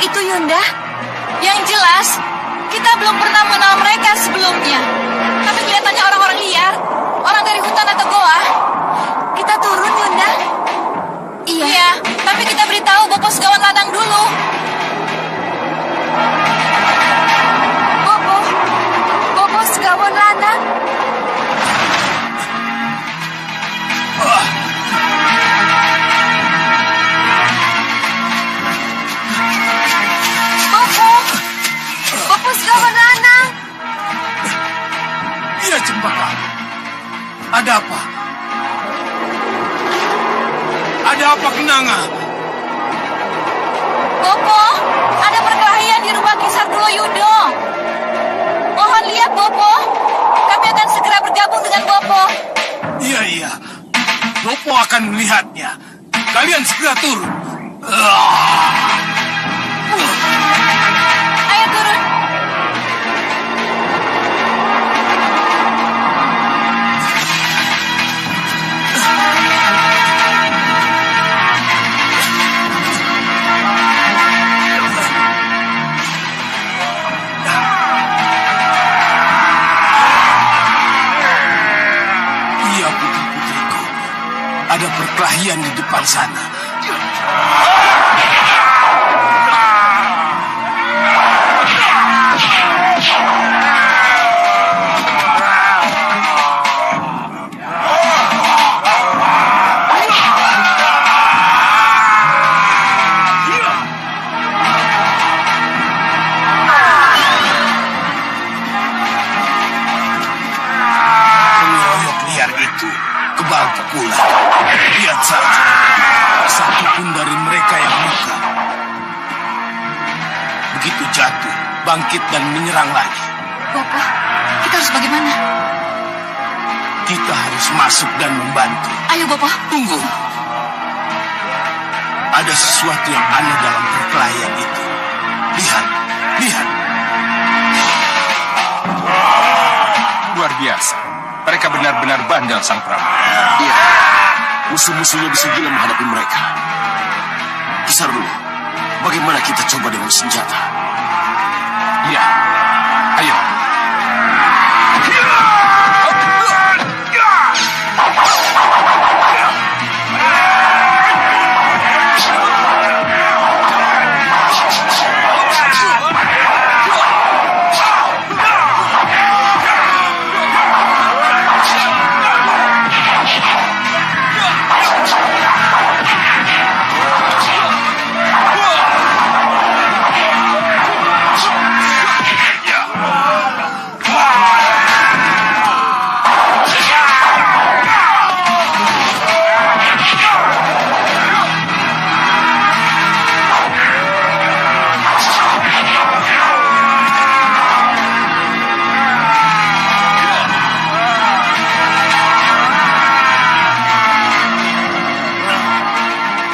itu, Yunda? Yang jelas, kita belum pernah mengenal mereka sebelumnya. Kami kelihatannya orang-orang liar, orang dari hutan atau goa. Kita turun, Yunda? Iya, tapi kita beritahu Bopo Segawan Lanang dulu. Bopo Segawan Lanang? Bopo Segawan Lanang. Iya, Cempaka. Ada apa? Ada apa, Kenanga? Bopo, ada perkelahian di rumah Kisar Dulo Yudo. Mohon lihat, Bopo. Kami akan segera bergabung dengan Bopo. Iya. Bopo akan melihatnya. Kalian segera turun. Ayo turun. Iya, putri-putriku. Ada perkelahian di depan sana. Pengeroyok liar itu kebal pukulan. Lihat saja, satu pun dari mereka yang luka. Begitu jatuh, bangkit dan menyerang lagi. Bopo, kita harus bagaimana? Kita harus masuk dan membantu. Ayo, Bopo. Tunggu. Ada sesuatu yang aneh dalam perkelahian itu. Lihat. Luar biasa. Mereka benar-benar bandel, Sang Prabu. Iya. Musuh-musuhnya bisa gila menghadapi mereka. Kisar dulu. Bagaimana kita coba dengan senjata? Iya. Ayo.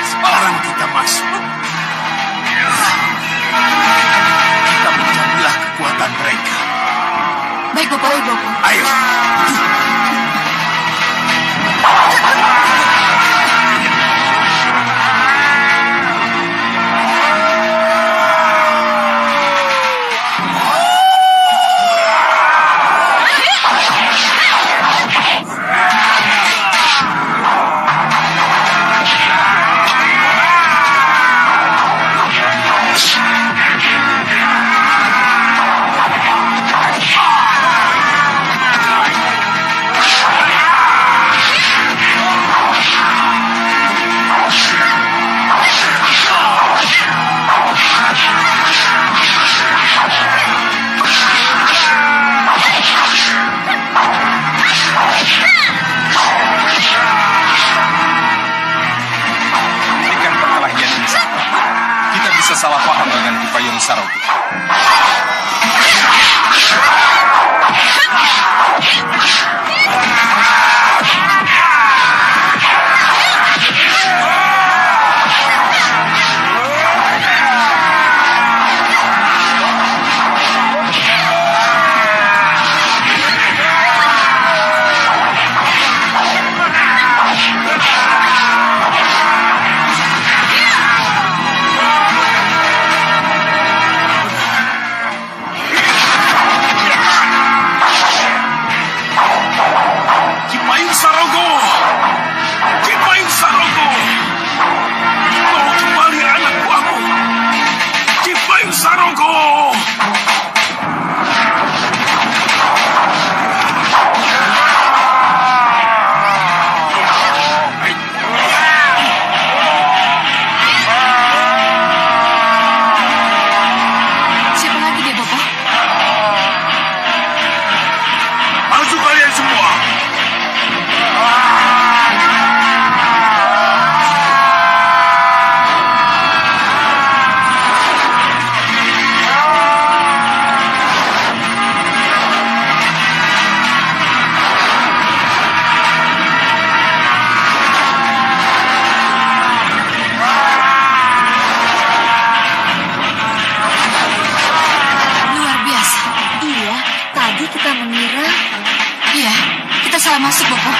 Sekarang kita masuk. Kita mencarilah kekuatan mereka. Baik, Bopo. Ayo. Hentikan perkelahian ini, Sang Prabu. Kita bisa salah paham dengan Ki Payung Sarogi. masuk, Bobo.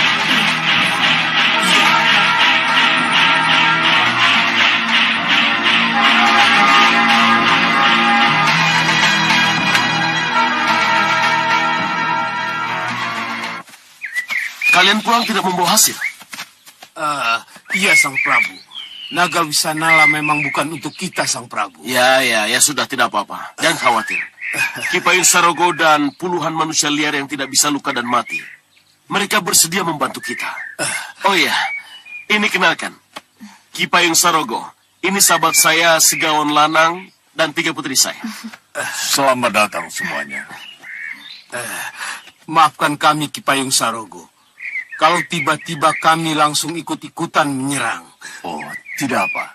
Kalian pulang tidak membawa hasil. Iya, Sang Prabu. Naga Wisanala memang bukan untuk kita, Sang Prabu. Ya, sudah tidak apa-apa. Jangan khawatir. Ki Payun Sarogo dan puluhan manusia liar yang tidak bisa luka dan mati. Mereka bersedia membantu kita. Oh iya, ini kenalkan. Ki Payun Sarogo. Ini sahabat saya, Segawan Lanang, dan 3 putri saya. Selamat datang semuanya. Maafkan kami, Ki Payung Sarogo. Kalau tiba-tiba kami langsung ikut-ikutan menyerang. Oh, tidak apa.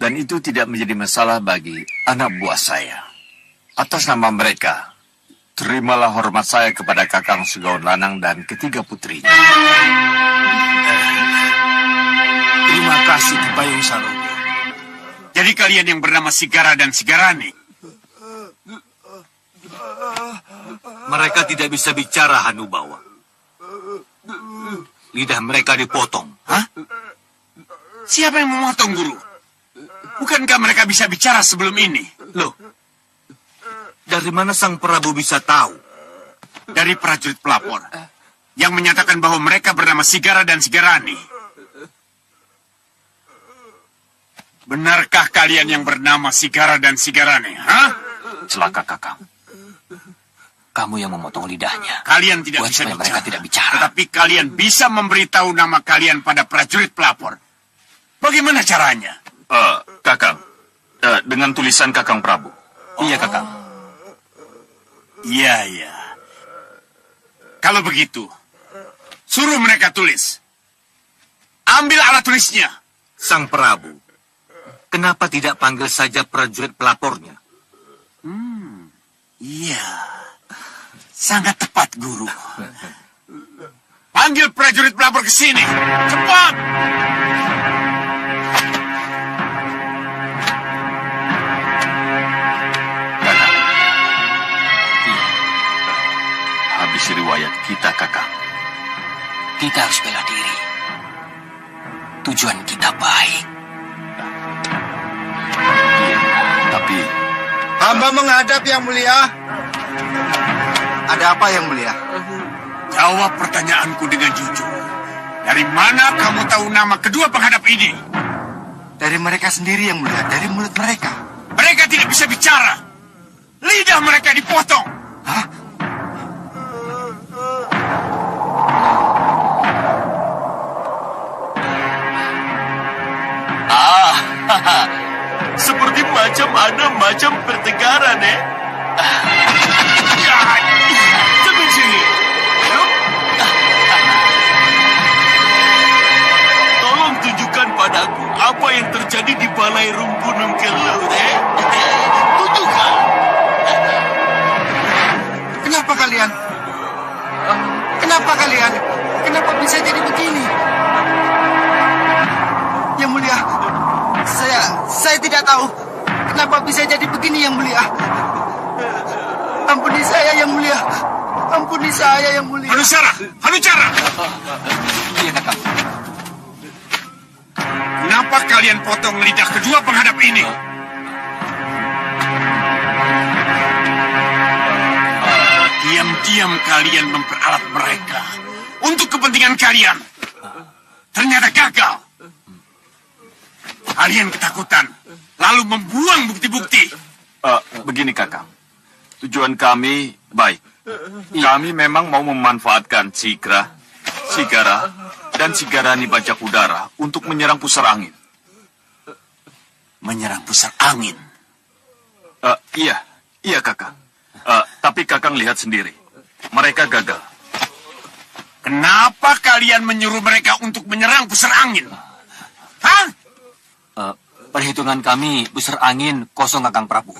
Dan itu tidak menjadi masalah bagi anak buah saya. Atas nama mereka, terimalah hormat saya kepada Kakang Segawan Lanang dan ketiga putrinya. Terima kasih, Ki Payung Sarogo. Jadi kalian yang bernama Sigara dan Sigarani. Mereka tidak bisa bicara, Hanubawa. Lidah mereka dipotong. Hah? Siapa yang memotong, Guru? Bukankah mereka bisa bicara sebelum ini? Loh, dari mana Sang Prabu bisa tahu? Dari prajurit pelapor yang menyatakan bahwa mereka bernama Sigara dan Sigarani. Benarkah kalian yang bernama Sigara dan Sigarani? Hah? Celaka, Kakang. Kamu yang memotong lidahnya. Kalian tidak Buat bisa supaya bicara. mereka tidak bicara. Tetapi kalian bisa memberitahu nama kalian pada prajurit pelapor. Bagaimana caranya? Kakang, dengan tulisan Kakang Prabu. Iya, Kakang. Iya. Kalau begitu, suruh mereka tulis. Ambil alat tulisnya. Sang Prabu, kenapa tidak panggil saja prajurit pelapornya? Iya, sangat tepat, Guru. Panggil prajurit pelapor ke sini. Cepat! Kakang. Iya. Habis riwayat kita, Kakang. Kita harus bela diri. Tujuan kita baik. Iya, tapi Hamba menghadap Yang Mulia. Ada apa Yang Mulia? Jawab pertanyaanku dengan jujur. Dari mana kamu tahu nama kedua penghadap ini? Dari mereka sendiri Yang Mulia, dari mulut mereka. Mereka tidak bisa bicara. Lidah mereka dipotong. Hah? Seperti macam ada macam pertengkaran, Sampai sini. Tolong tunjukkan padaku apa yang terjadi di Balai Rum Gunung Kelur, Tunjukkan. Kenapa kalian? Kenapa kalian? Kenapa bisa jadi begini? Yang Mulia, saya tidak tahu kenapa bisa jadi begini Yang Mulia. Ampuni saya Yang Mulia. Ampuni saya Yang Mulia. Hanucara! Iya, Kakang. Kenapa kalian potong lidah kedua penghadap ini? Diam-diam kalian memperalat mereka untuk kepentingan kalian. Ternyata gagal. Kalian ketakutan, lalu membuang bukti-bukti. begini, Kakang. Tujuan kami baik. Kami memang mau memanfaatkan Sigara, dan Sigarani Bajak Udara untuk menyerang pusar angin. Menyerang pusar angin. Iya, Kakang. Tapi Kakang lihat sendiri. Mereka gagal. Kenapa kalian menyuruh mereka untuk menyerang pusar angin? Hah? Perhitungan kami, pusar angin kosong, Kakang Prabu.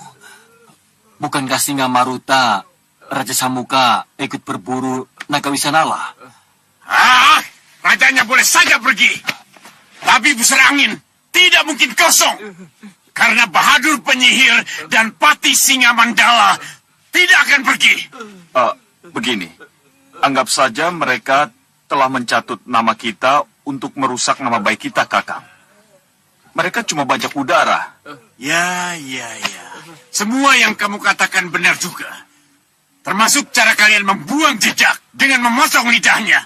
Bukankah Singa Maruta, Raja Samuka ikut berburu Naga Wisanala? Rajanya boleh saja pergi. Tapi pusar angin tidak mungkin kosong. Karena Bahadur Penyihir dan Pati Singa Mandala tidak akan pergi. Begini. Anggap saja mereka telah mencatut nama kita untuk merusak nama baik kita, Kakang. Mereka cuma bajak udara. Ya. Semua yang kamu katakan benar juga. Termasuk cara kalian membuang jejak dengan memotong lidahnya.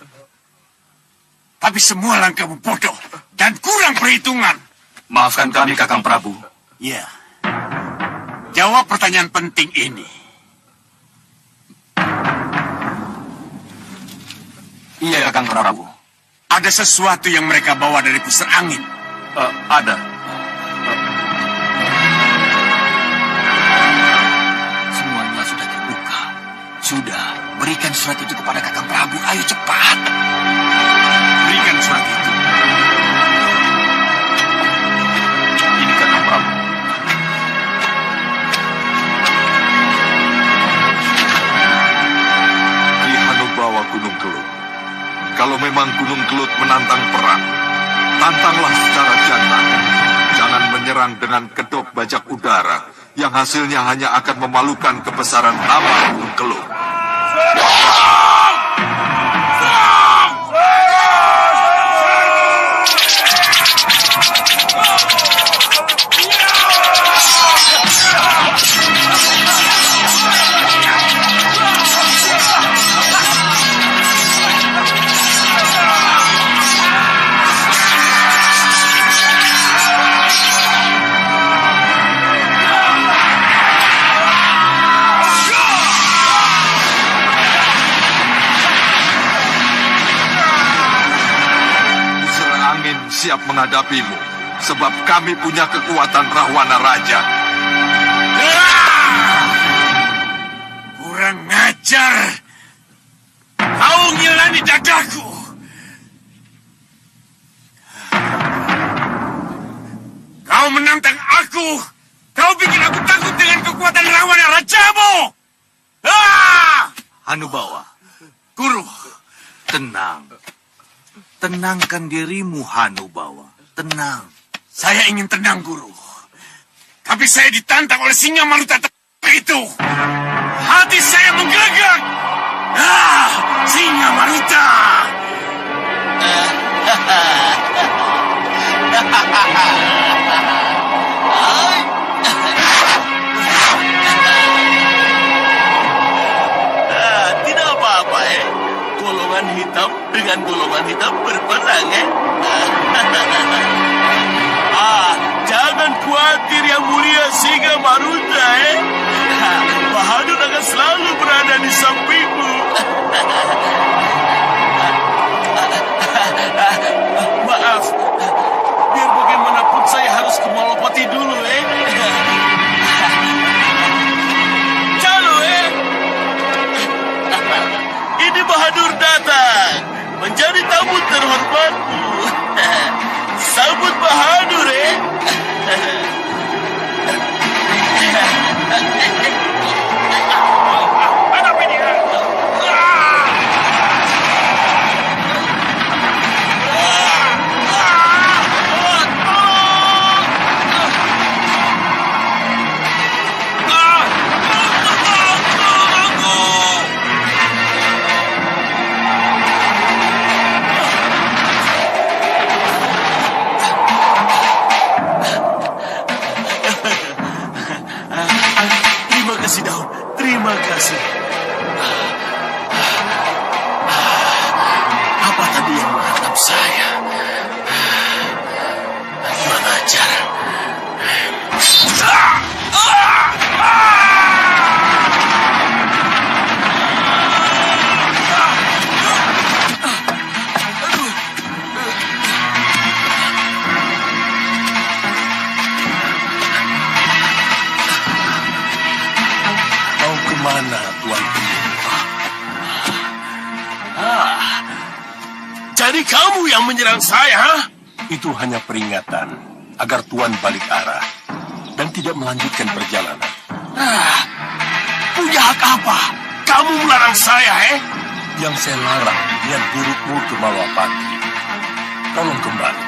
Tapi semua langkahmu bodoh dan kurang perhitungan. Maafkan kami, Kakang Prabu. Ya. Jawab pertanyaan penting ini. Iya, Kakang Prabu. Ada sesuatu yang mereka bawa dari pusar angin. Ada. Semuanya sudah terbuka. Sudah, berikan surat itu kepada Kakang Prabu. Ayo cepat. Berikan surat itu. Ini Kakang Prabu. Ki Hanubawa Gunung Kelut. Kalau memang Gunung Kelut menantang perang, tantanglah secara jantan. Jangan menyerang dengan kedok bajak udara, yang hasilnya hanya akan memalukan kebesaran nama Gunung Kelut. Siap menghadapimu, sebab kami punya kekuatan Rahwana Raja. Kurang ngajar. Kau ngilani dadaku. Kau menantang aku. Kau bikin aku takut dengan kekuatan Rahwana Rajamu. Hanubawa, Guru, tenang. Tenangkan dirimu, Hanubawa. Tenang. saya ingin tenang, Guru. Tapi saya ditantang oleh singa maluta itu. Hati saya menggelegak. Singa maluta. Tidak apa-apa, golongan hitam dengan golongan hitam berperang, jangan khawatir yang mulia Singa Maruta, Bahadur akan selalu berada di sampingmu. Maaf, biar bagaimanapun saya harus ke Malapati dulu, Calo, Ini Bahadur datang menjadi tamu terhormatmu. Sambut Bahadur, Hadapi dia. Terima kasih, Daun. Terima kasih. Apa tadi yang menghadap saya? Kurang ajar. Mau kemana, Tuan Penyembah? Jadi kamu yang menyerang saya, Itu hanya peringatan agar Tuan balik arah dan tidak melanjutkan perjalanan. Punya hak apa? Kamu melarang saya, Yang saya larang niat burukmu ke Malapati. Tolong kembali.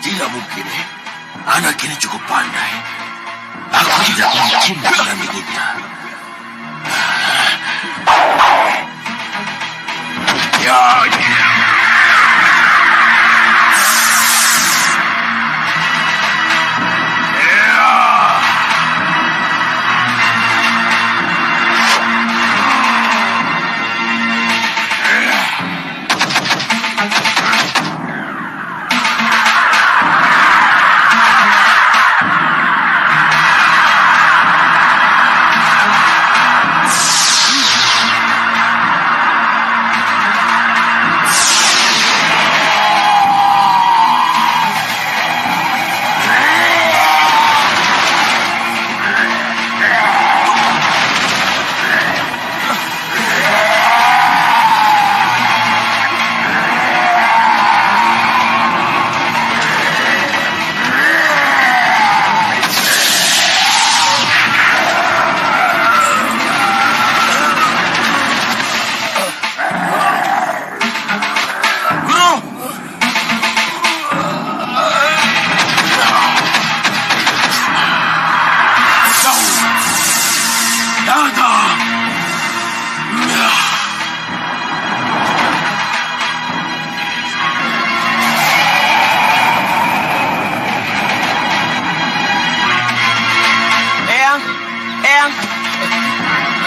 Tidak mungkin. Anak ini cukup pandai. Aku tidak mungkin menandinginya.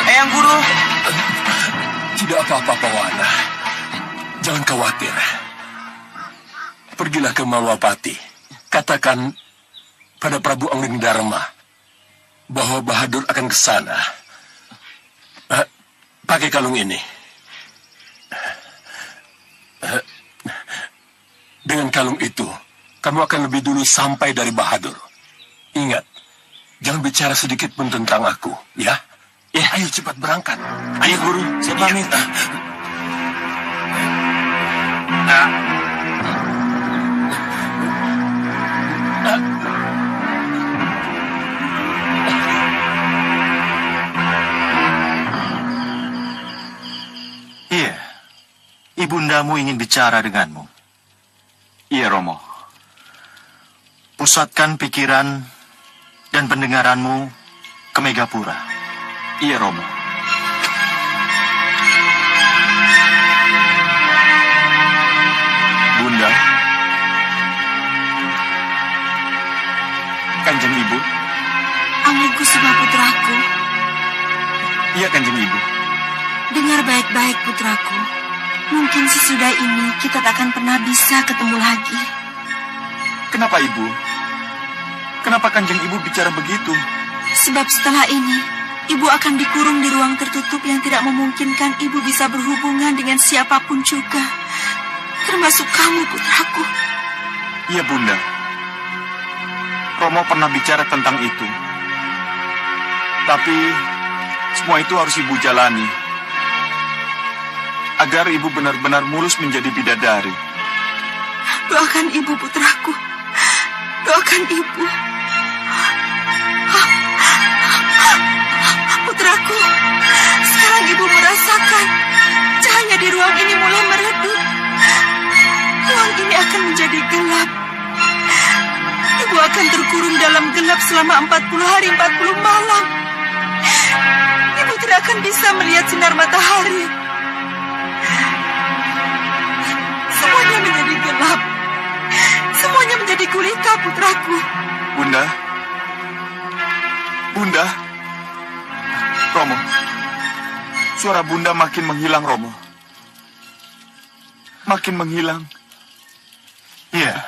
Eyang Guru. Tidak apa-apa, Pawana. Jangan khawatir. Pergilah ke Malwapati. Katakan pada Prabu Angling Dharma bahwa Bahadur akan ke sana. Pakai kalung ini. Dengan kalung itu, kamu akan lebih dulu sampai dari Bahadur. Ingat, jangan bicara sedikit pun tentang aku, ya? Ya, ayo cepat berangkat. Ayo Guru, saya pamit. Iya, ibundamu ingin bicara denganmu. Iya, Romo. Pusatkan pikiran dan pendengaranmu ke Megapura. Iya, Romo. Bunda. Kanjeng Ibu. Anglikku semua putraku. Iya, Kanjeng Ibu. Dengar baik-baik putraku. Mungkin sesudah ini kita tak akan pernah bisa ketemu lagi. Kenapa, Ibu? Kenapa Kanjeng Ibu bicara begitu? Sebab setelah ini, ibu akan dikurung di ruang tertutup yang tidak memungkinkan ibu bisa berhubungan dengan siapapun juga. Termasuk kamu, putraku. Iya, Bunda. Romo pernah bicara tentang itu. Tapi, semua itu harus Ibu jalani. Agar Ibu benar-benar mulus menjadi bidadari. Doakan ibu, putraku. Doakan ibu. Putraku, sekarang ibu merasakan cahaya di ruang ini mulai meredup. Ruang ini akan menjadi gelap. Ibu akan terkurung dalam gelap selama 40 hari 40 malam. Ibu tidak akan bisa melihat sinar matahari. Semuanya menjadi gelap. Semuanya menjadi gulita, putraku. Bunda? Bunda? Romo, suara Bunda makin menghilang, Romo. Makin menghilang. Iya,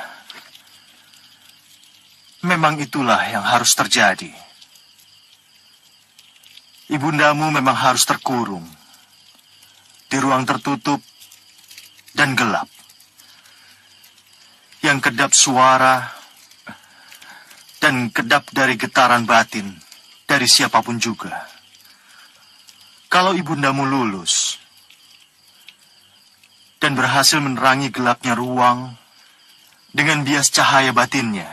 memang itulah yang harus terjadi. Ibundamu memang harus terkurung di ruang tertutup dan gelap, yang kedap suara dan kedap dari getaran batin dari siapapun juga. Kalau ibundamu lulus dan berhasil menerangi gelapnya ruang dengan bias cahaya batinnya,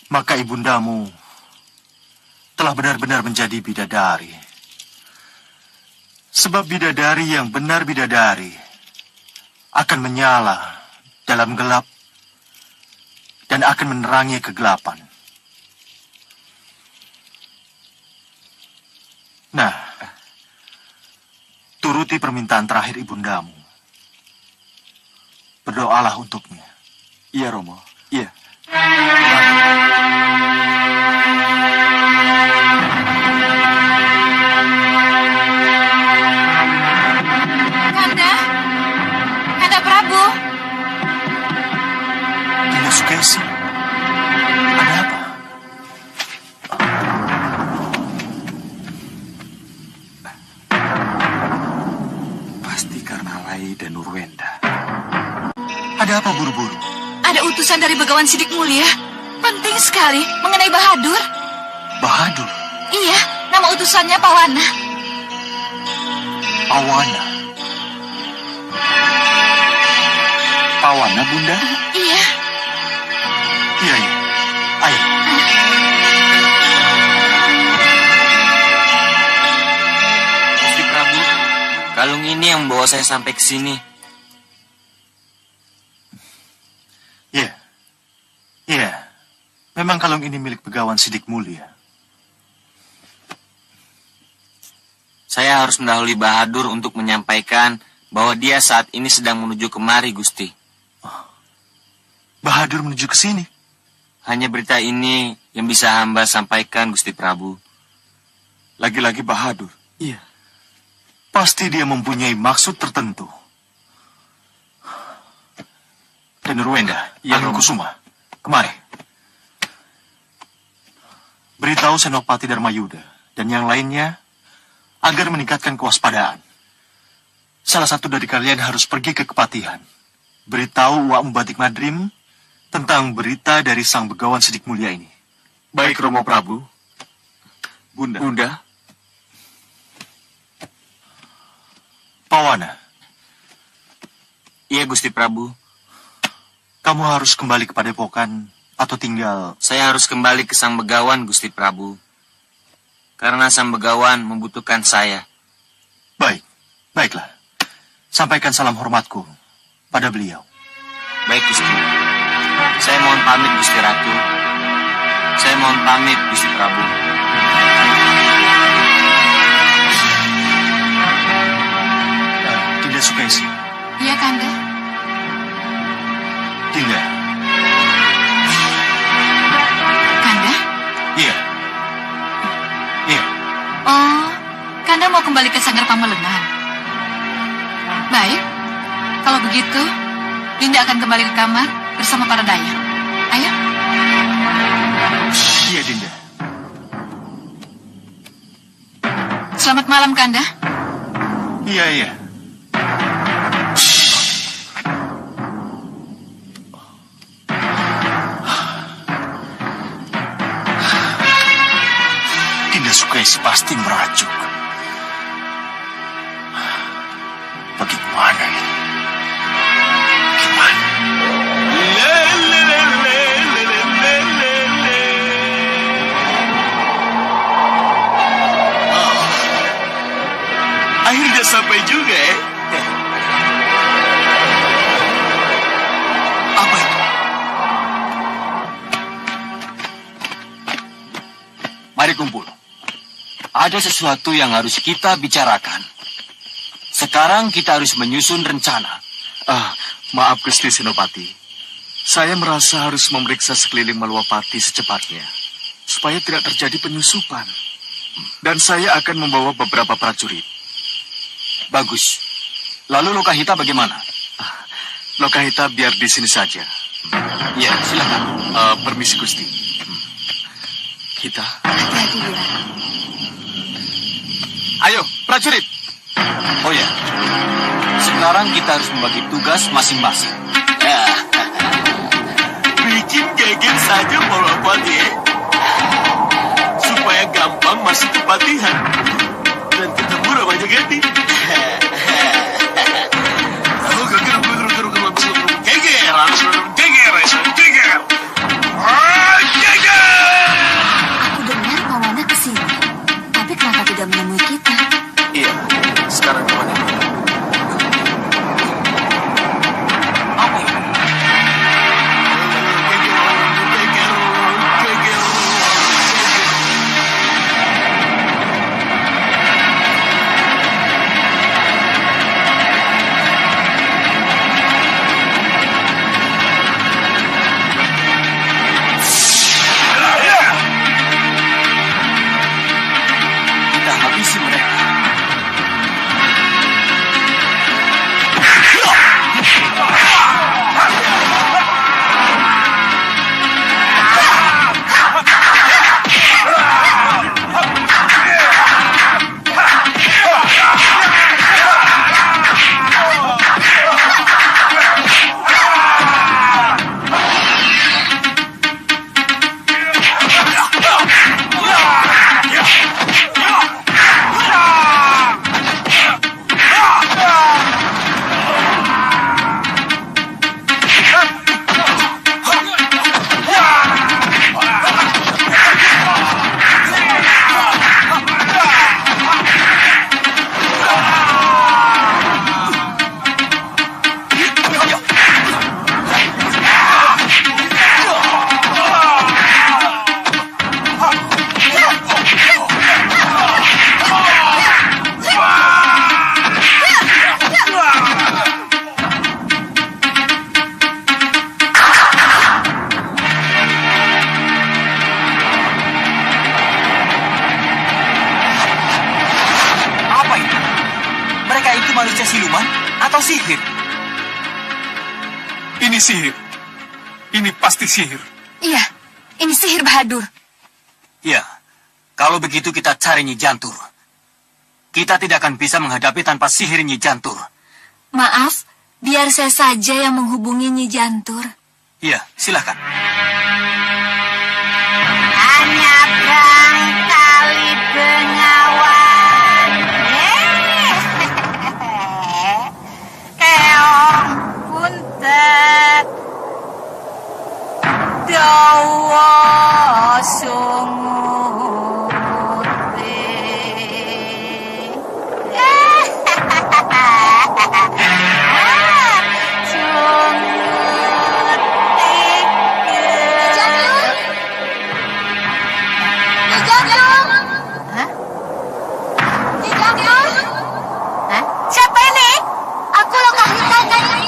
maka ibundamu telah benar-benar menjadi bidadari. Sebab bidadari yang benar bidadari akan menyala dalam gelap dan akan menerangi kegelapan. Nah, turuti permintaan terakhir ibundamu. Berdoalah untuknya. Iya, Romo. Iya. Kanda? Kanda Prabu? Dinda Sukesi, ada apa? Pasti karena Lai dan Nurwenda. Ada apa buru-buru? Ada utusan dari Begawan Sidik Mulia. Penting sekali mengenai Bahadur. Bahadur, Iya, nama utusannya Pawana. Pawana. Pawana, Bunda? Iya. Iya, iya. Ayo. Gusti Prabu, kalung ini yang membawa saya sampai ke sini. Iya. Iya. Memang kalung ini milik Begawan Sidik Mulia. Saya harus mendahului Bahadur untuk menyampaikan bahwa dia saat ini sedang menuju kemari, Gusti. Bahadur menuju ke sini. Hanya berita ini yang bisa hamba sampaikan, Gusti Prabu. Lagi-lagi Bahadur. Iya. Pasti dia mempunyai maksud tertentu. Dan Nurwenda, Iya, Angin Romo. Kusuma, kemari. Beritahu Senopati Dharmayuda dan yang lainnya agar meningkatkan kewaspadaan. Salah satu dari kalian harus pergi ke Kepatihan. Beritahu Wak Batik Madrim tentang berita dari Sang Begawan Sidik Mulia ini. Baik, Romo Prabu. Bunda. Bunda. Pawana, Iya, Gusti Prabu. kamu harus kembali ke Padepokan atau tinggal... Saya harus kembali ke Sang Begawan, Gusti Prabu. Karena Sang Begawan membutuhkan saya. Baik, baiklah. Sampaikan salam hormatku pada beliau. Baik, Gusti. Saya mohon pamit, Gusti Ratu. Saya mohon pamit, Gusti Prabu. Dinda Sukesi. Iya, Kanda. Dinda. Kanda? Iya. Iya. Oh, Kanda mau kembali ke Sanggar Pamelengan. Baik. Kalau begitu, Dinda akan kembali ke kamar bersama para dayang. Ayo. Iya, Dinda. Selamat malam, Kanda. Iya, iya. Dinda Sukesi pasti merajuk. Bagaimana ini? Gimana? Akhirnya sampai juga ya. Apa itu? Mari kumpul. Ada sesuatu yang harus kita bicarakan. Sekarang kita harus menyusun rencana. Maaf Gusti Senopati. Saya merasa harus memeriksa sekeliling Malwapati secepatnya. Supaya tidak terjadi penyusupan. Dan saya akan membawa beberapa prajurit. Bagus. Lalu Lokahita bagaimana? Lokahita biar di sini saja. Ya, silakan. Permisi Gusti. Kita. Hati-hati, Wira. Ayo, prajurit. Oh ya, sekarang kita harus membagi tugas masing-masing. Bikin geger saja Malwapati ya. Supaya gampang masuk ke Patihan. Dan ketemu Raja Gati. Geger. siluman atau sihir? Ini sihir. Ini pasti sihir. Iya, ini sihir Bahadur. Ya, kalau begitu kita cari Nyi Jantur. Kita tidak akan bisa menghadapi tanpa sihir Nyi Jantur. Maaf, biar saya saja yang menghubungi Nyi Jantur. Iya, silakan. Hanya barangkali bengawan. Keong puntet. Dawa sunguti. Siapa ini? Aku Lokahita, Nyai.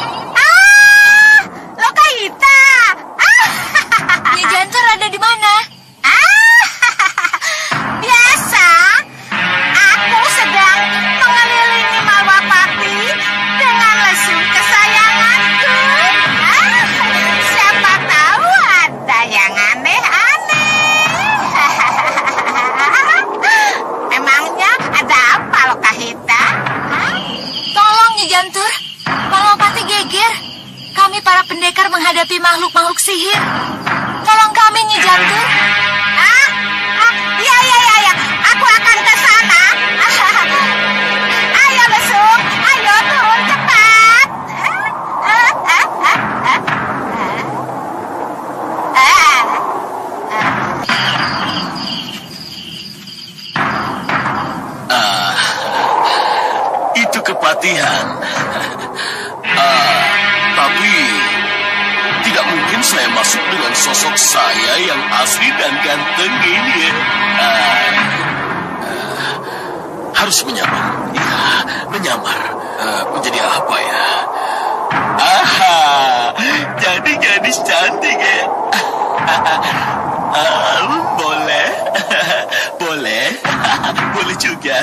Lokahita. Nyi Jantur ada di mana? Biasa. Aku sedang mengelilingi Malwapati dengan lesung kesayanganku. Siapa tahu ada yang aneh-aneh. Memangnya ada apa, Lokahita? Tolong Nyi Jantur, Malwapati geger. Kami para pendekar menghadapi makhluk-makhluk sihir. Tolong kami Nyi Jantur. Iya. Aku akan ke sana. Ayo lesung, ayo turun cepat. Itu kepatihan. Tapi tidak mungkin saya masuk dengan sosok saya yang asli dan ganteng ini. Harus menyamar. Ya, menyamar. Menjadi apa ya? Jadi gadis cantik ya. Boleh. Boleh juga.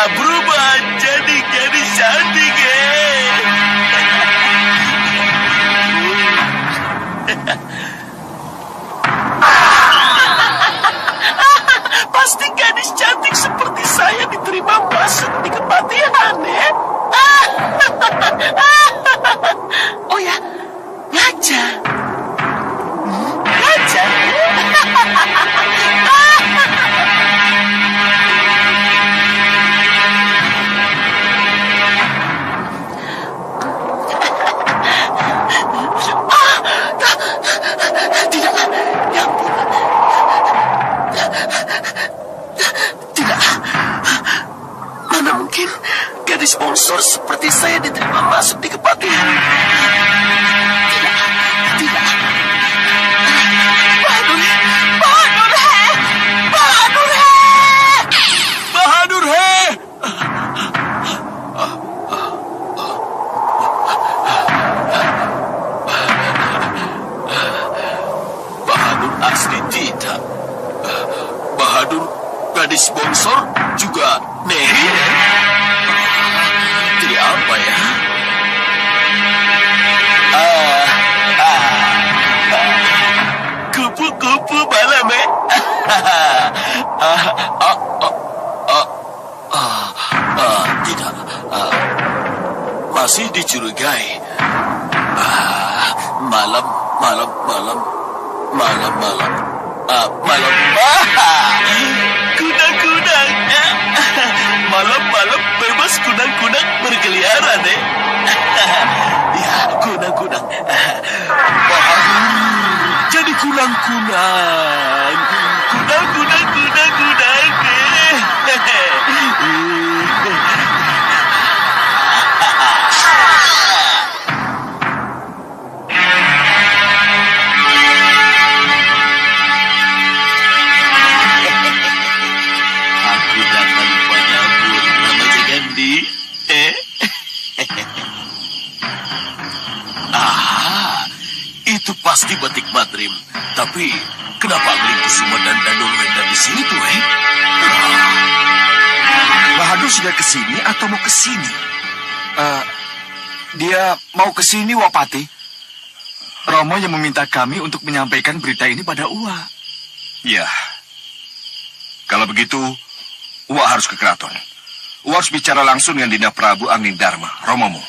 Berubah jadi gadis cantik ya. Pasti gadis cantik seperti saya diterima masuk di kepatihan ya. Oh ya, raja. Raja. Tidak, ya ampun. Tidak. Mana mungkin gadis monster seperti saya diterima masuk di kepatihan. Tidak. Bahadur, he! Bahadur asli tidak. Bahadur gadis bonsor juga Neri. Jadi apa ya? Kupu-kupu malam tidak. Masih dicurigai. Malam. Kudang-kudang. Malam-malam bebas kudang-kudang berkeliaran ya, kudang-kudang. Jadi kudang-kudang. Kudang-kudang. Aku datang padamu, nama Jagandi. Itu pasti batik Madrim. Tapi kenapa Angling Kusuma dan Danur Wenda di situ, Bahadur sudah kesini atau mau kesini? Dia mau kesini, Wapati. Romo yang meminta kami untuk menyampaikan berita ini pada Uwa. Ya. Kalau begitu, Uwa harus ke keraton. Uwa harus bicara langsung dengan Dinda Prabu Angin Dharma, Romomu.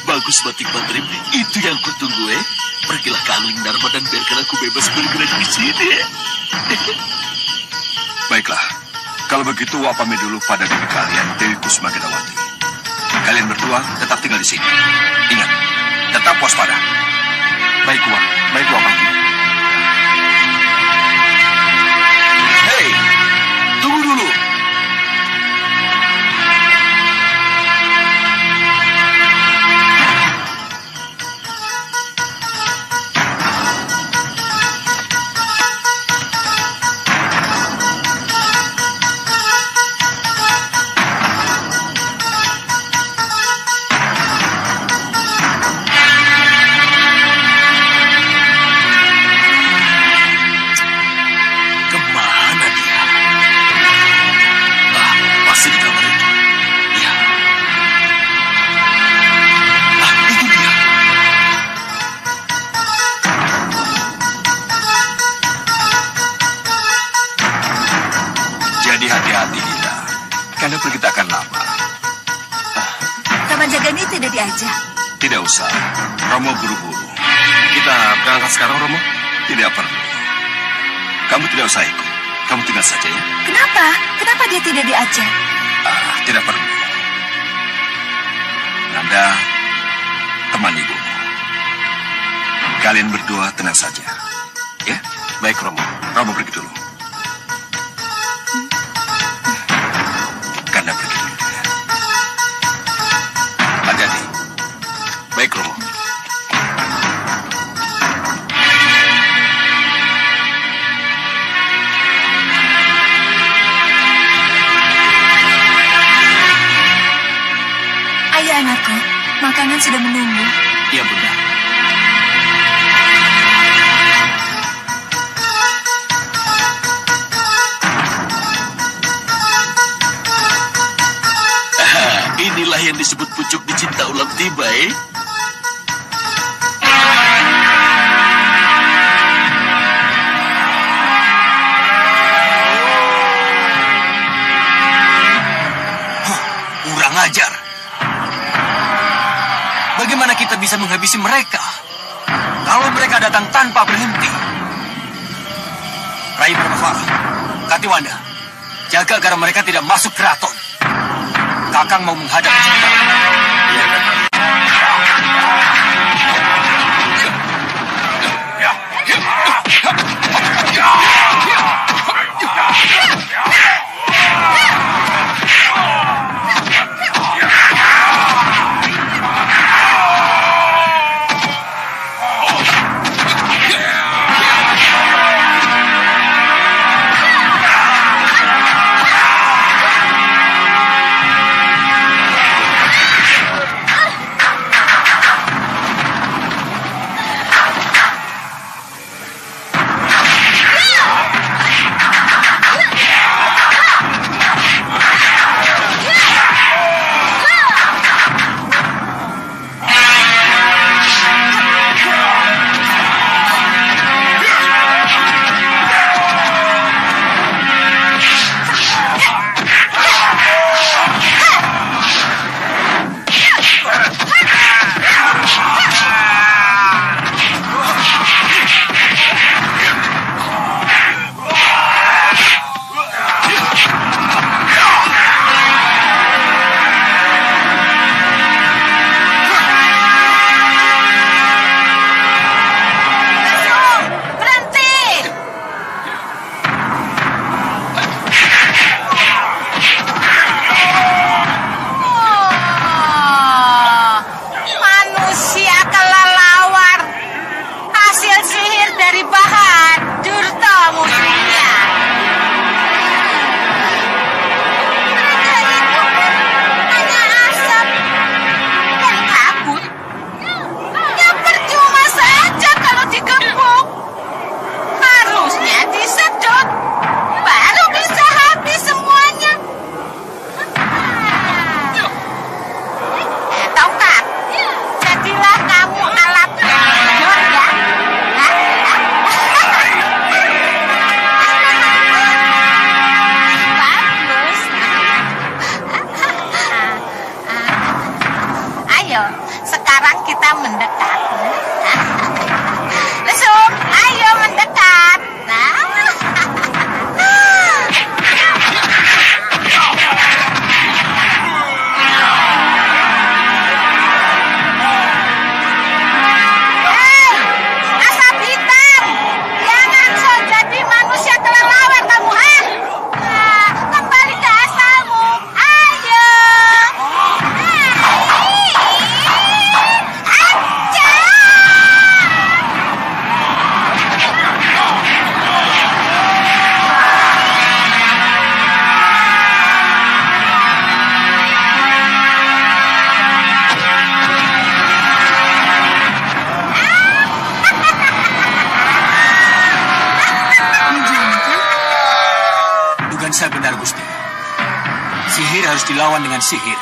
Bagus Batik Mantrim, itu yang kutunggu Pergilah ke Angling Dharma dan biarkan aku bebas bergerak di sini. Baiklah, kalau begitu Uwa pamit dulu pada diri kalian, Dewi Kusuma Gedawati. Kalian berdua tetap tinggal di sini. Ingat, tetap waspada. Baik, Uwa. Baik, Wapati. Hei, tunggu dulu. Kemana dia? Pasti di kamar itu. Ya. Itu dia. Jadi hati-hati, Dinda. Karena pergi tak akan lama. Taman jaga ini tidak diajak. Tidak usah. Romo buru-buru. Kita berangkat sekarang, Romo? Tidak perlu. Kamu tidak usah ikut. Kamu tinggal saja ya. Kenapa? Kenapa dia tidak diajak? Tidak perlu. Nanda, teman ibumu. Kalian berdua tenang saja. Ya? Baik, Romo. Romo pergi dulu. Kanda pergi dulu. Ya. Hati-hati. Baik, Romo. Ayah anakku, makanan sudah menunggu. Iya, Bunda. Inilah yang disebut pucuk dicinta ulam tiba, Kurang ajar. Bagaimana kita bisa menghabisi mereka kalau mereka datang tanpa berhenti? Rai Brahmavara, Katiwanda, jaga agar mereka tidak masuk keraton. Kakang mau menghadap kita. Iya, Kakang. Sihir harus dilawan dengan sihir.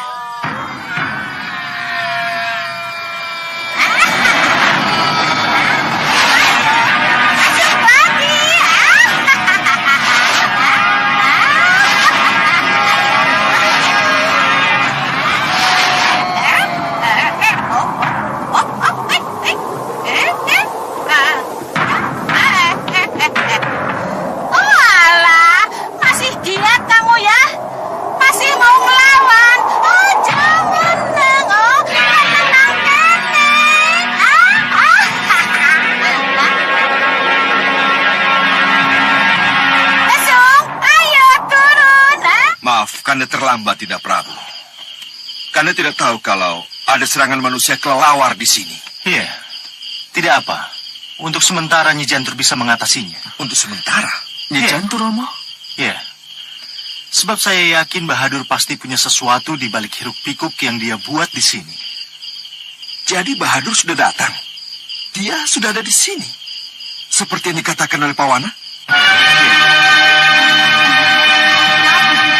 Walah, masih giat kamu ya? Masih mau ngelawan? Oh, jangan neng, oh, tenang keneng. Lesung, ayo turun. Maaf, Kanda terlambat, Tidak Prabu. Kanda tidak tahu kalau ada serangan manusia kelelawar di sini. Iya, tidak apa. Untuk sementara Nyi Jantur bisa mengatasinya. Untuk sementara? Nyi Jantur, Romo? Iya. Sebab saya yakin Bahadur pasti punya sesuatu di balik hiruk-pikuk yang dia buat di sini. Jadi Bahadur sudah datang. Dia sudah ada di sini. Seperti yang dikatakan oleh Pawana.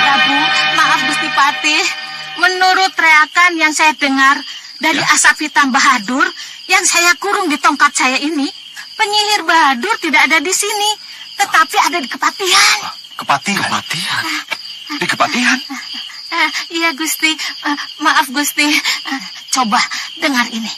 Prabu, maaf Gusti Patih. Menurut teriakan yang saya dengar dari asap hitam Bahadur yang saya kurung di tongkat saya ini, penyihir Bahadur tidak ada di sini, tetapi ada di Kepatihan. Kepatihan? Di Kepatihan? Iya Gusti, maaf Gusti. Coba dengar ini.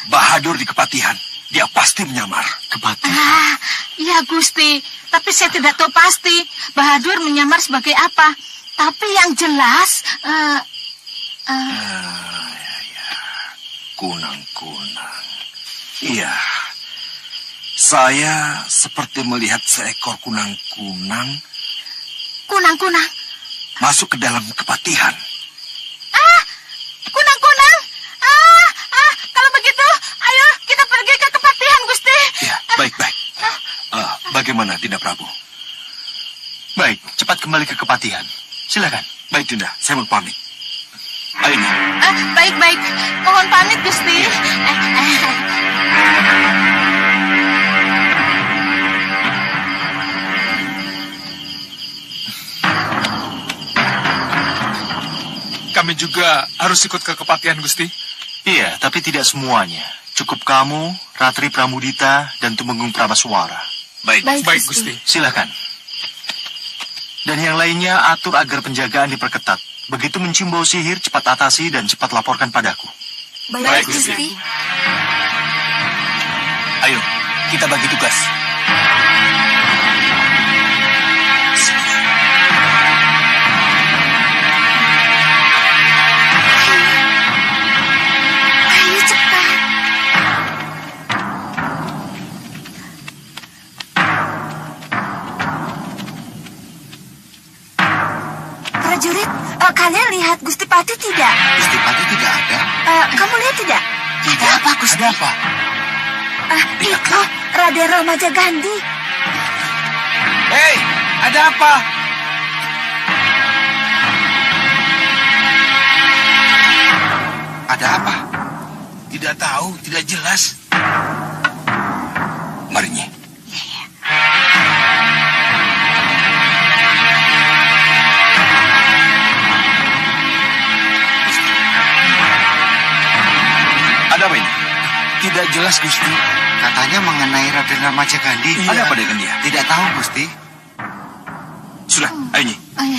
Bahadur di Kepatihan. Dia pasti menyamar. Kepatihan? Iya Gusti, tapi saya tidak tahu pasti Bahadur menyamar sebagai apa. Tapi yang jelas, Kunang-kunang. Iya. Saya seperti melihat seekor kunang-kunang kunang-kunang. masuk ke dalam Kepatihan. Kunang-kunang. Kalau begitu, ayo kita pergi ke Kepatihan, Gusti. Ya, baik-baik. Bagaimana, Dinda Prabu? Baik, cepat kembali ke Kepatihan. Silakan. Baik, Dinda. Saya mau pamit. Ayo, Nyi. Baik-baik. Mohon pamit, Gusti. Kami juga harus ikut ke Kepatihan, Gusti. Iya, tapi tidak semuanya. Cukup kamu, Ratri Pramudita, dan Tumenggung Prabaswara. Baik. Baik, Gusti. Silakan. Dan yang lainnya atur agar penjagaan diperketat. Begitu mencium bau sihir, cepat atasi dan cepat laporkan padaku. Baik, Gusti. Ayo, kita bagi tugas. Ayo cepat. Prajurit, kalian lihat Gusti Patih tidak? Gusti Patih tidak ada. Kamu lihat tidak? Ada apa, Gusti? Ada apa? Itu Raden Ramaja Gandhi. Hei, ada apa? Ada apa? Tidak tahu, tidak jelas. Mari, Nyi. Ada apa ini? Tidak jelas, Gusti. Katanya mengenai Raden Ramaja Gandhi. Ada apa dengan dia? Tidak tahu, Gusti. Sudah, ayo, Nyi. Oh iya.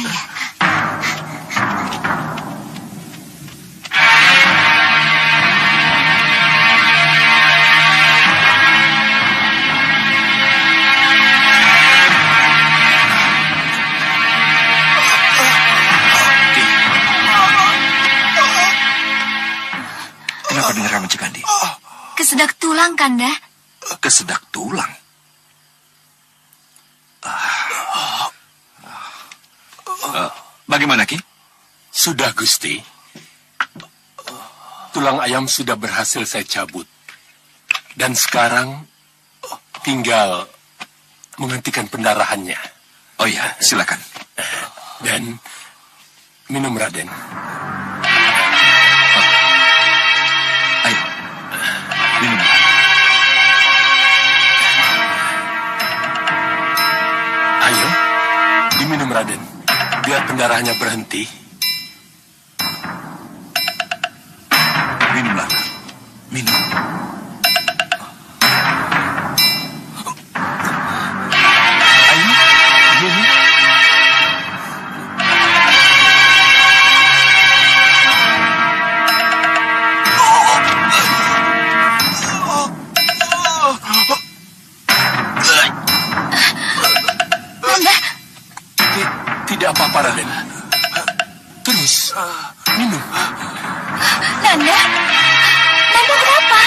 Kenapa dengan Ramaja Gandhi? Kesedak tulang, Kanda. Kesedak tulang. Bagaimana, Ki? Sudah, Gusti. Tulang ayam sudah berhasil saya cabut. Dan sekarang tinggal menghentikan pendarahannya. Oh iya, silakan. Dan minum, Raden. Ayo, minum. Minum, Raden. Biar pendarahannya berhenti. Minumlah. Minum. Ayo, minum. Tidak apa-apa, Raden. Terus, minum. Nanda? Nanda kenapa?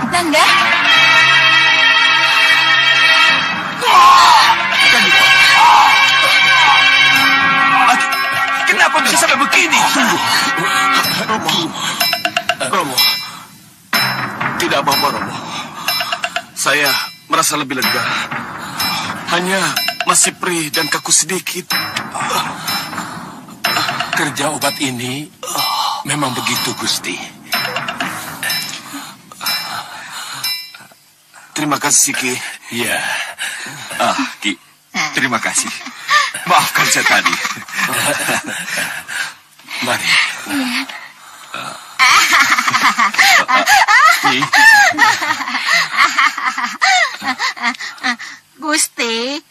Nanda? Kenapa bisa sampai begini? Romo. Tidak apa-apa, Romo. Saya merasa lebih lega. Hanya masih perih dan kaku sedikit. Kerja obat ini memang begitu, Gusti. Terima kasih, Ki. Ya, Ki, terima kasih. Maafkan saya tadi. mari. Ki, Gusti,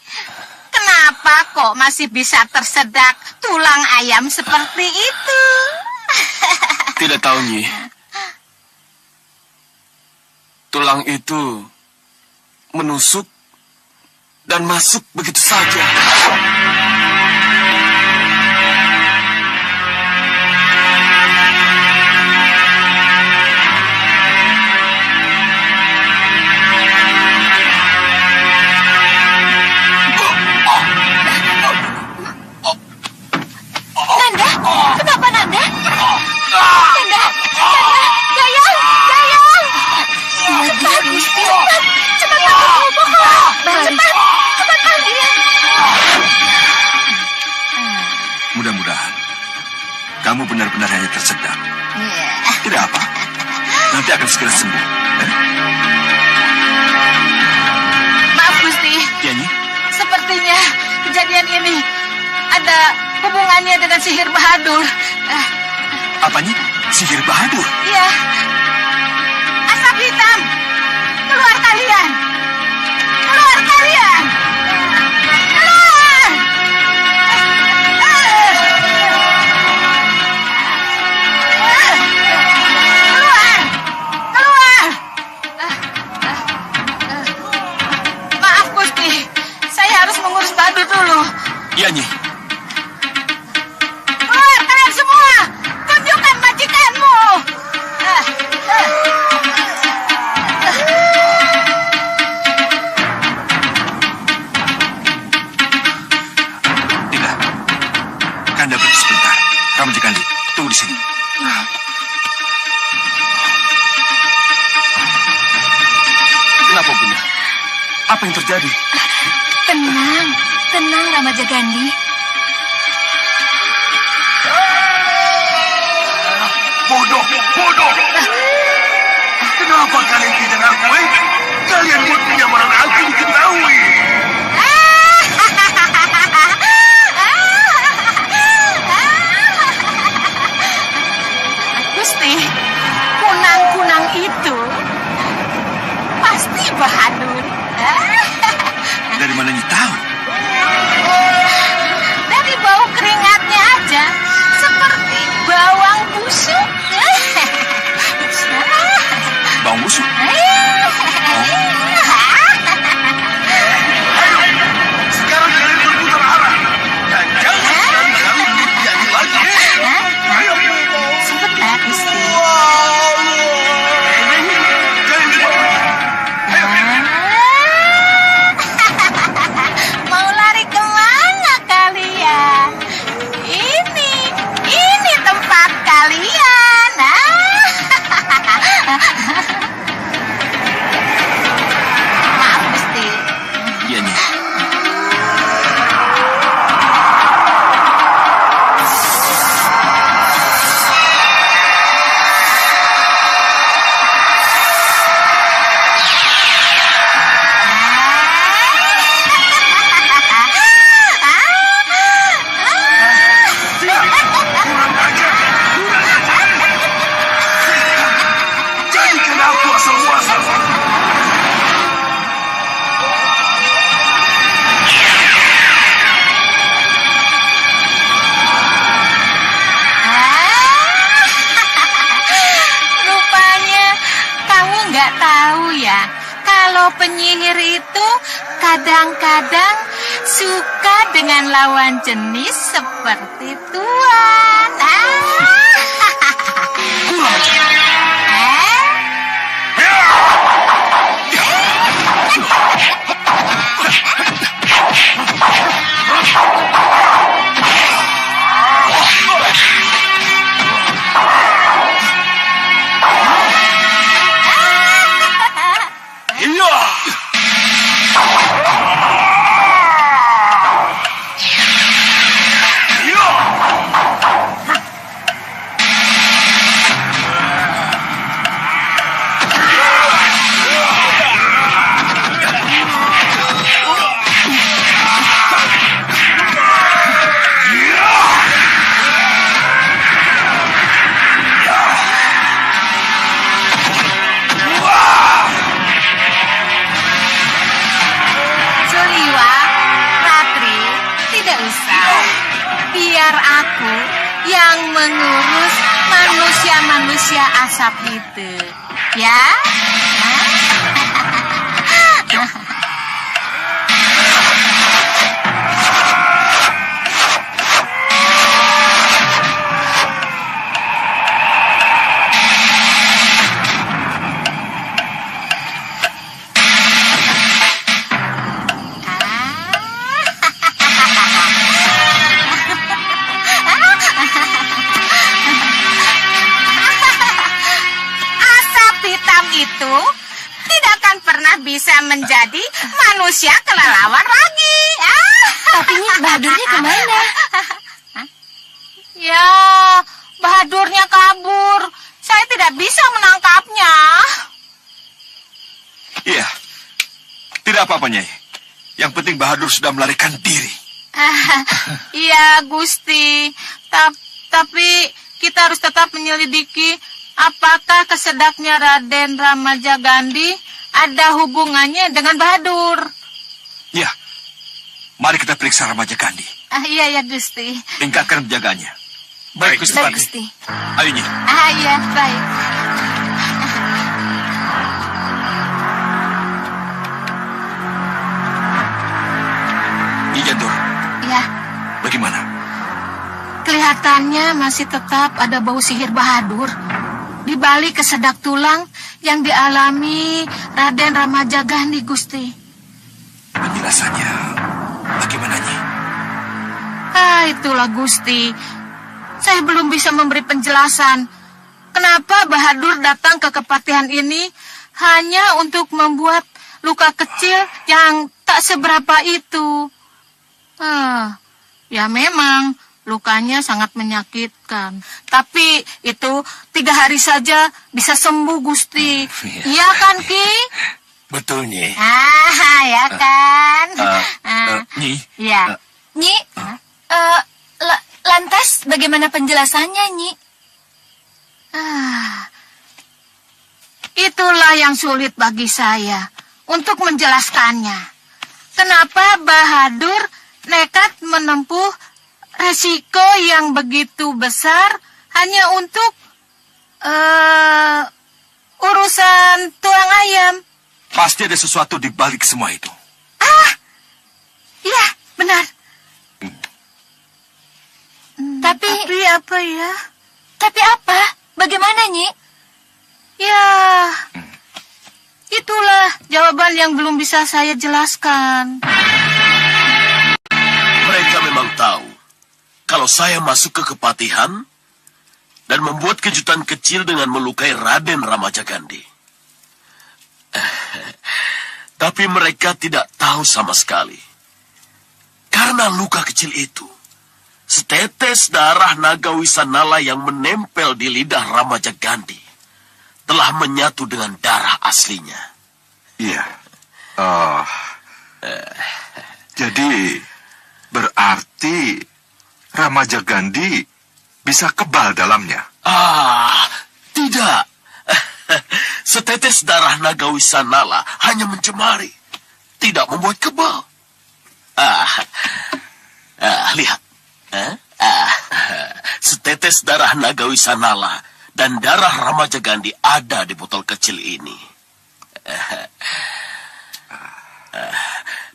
kenapa kok masih bisa tersedak tulang ayam seperti itu? Tidak tahu, Nyi. Tulang itu menusuk dan masuk begitu saja. Nanda? Kenapa, Nanda? Nanda! Gayal! Gayal! Cepat, Gusti! Cepat panggil bohong! Cepat panggil! mudah-mudahan kamu benar-benar hanya tersedak. Tidak apa. Nanti akan segera sembuh. Maaf, Gusti. Ya, Nyi? Sepertinya kejadian ini ada hubungannya dengan sihir Bahadur. Apa, Nyi? Sihir Bahadur? Iya. Asap hitam. Keluar kalian. Keluar kalian. Keluar. Keluar. Keluar. Maaf, Gusti. Saya harus mengurus Bahadur dulu. Ya, Nyi. Keluar kalian semua. Tunjukkan majikanmu. Tidak. Kanda pergi sebentar. Kamu Kandi, tunggu di sini. Kenapa, Bunda? Apa yang terjadi? Tenang, tenang Ramaja Gandhi. Bodoh, bodoh. Kenapa kalian tidak mengakui? Kalian buat penyamaran aku diketahui. Gusti, kunang-kunang itu pasti Bahadur. Dari mana Nyi tahu? Dari bau keringatnya aja, seperti bawang busuk. Bawang busuk? ya, kalau penyihir itu kadang-kadang suka dengan lawan jenis seperti Tuan. Biar aku yang mengurus manusia-manusia asap itu, ya? Itu tidak akan pernah bisa menjadi manusia kelelawar lagi. Tapi Nyi, Bahadurnya kemana? Ya, Bahadurnya kabur. Saya tidak bisa menangkapnya. Iya, tidak apa-apa, Nyai. Yang penting Bahadur sudah melarikan diri. Iya, Gusti. Tapi kita harus tetap menyelidiki apakah kesedaknya Raden Ramajagandhi ada hubungannya dengan Bahadur. Iya, mari kita periksa Ramajagandhi. Iya, Gusti. Tingkatkan penjagaannya. Baik, Gusti Baik, Patih. Gusti. Ayo, Nyi. Iya, baik. Nyi Jantur, Ya, bagaimana? kelihatannya masih tetap ada bau sihir Bahadur di balik kesedak tulang yang dialami Raden Ramajagandhi, Gusti. Penjelasannya bagaimana, Nyi? Itulah Gusti. Saya belum bisa memberi penjelasan. Kenapa Bahadur datang ke kepatihan ini hanya untuk membuat luka kecil yang tak seberapa itu. Ya memang lukanya sangat menyakitkan. Tapi itu 3 hari saja bisa sembuh, Gusti. Iya kan, Ki? Betul, Nyi. Ya kan? Nyi, Ya. Nyi, lantas bagaimana penjelasannya, Nyi? Itulah yang sulit bagi saya untuk menjelaskannya. Kenapa Bahadur nekat menempuh resiko yang begitu besar hanya untuk urusan tulang ayam? Pasti ada sesuatu di balik semua itu. Ya, benar. Tapi apa ya? Tapi apa? Bagaimana, Nyi? Ya, itulah jawaban yang belum bisa saya jelaskan. Mereka memang tahu kalau saya masuk ke kepatihan dan membuat kejutan kecil dengan melukai Raden Ramajagandhi. Tapi mereka tidak tahu sama sekali. Karena luka kecil itu, setetes darah naga Wisanala yang menempel di lidah Ramajagandhi telah menyatu dengan darah aslinya. Iya. Jadi berarti Ramajagandhi bisa kebal dalamnya. Tidak. Setetes darah naga Wisanala hanya mencemari, tidak membuat kebal. Lihat. Setetes darah naga Wisanala dan darah Ramajagandhi ada di botol kecil ini.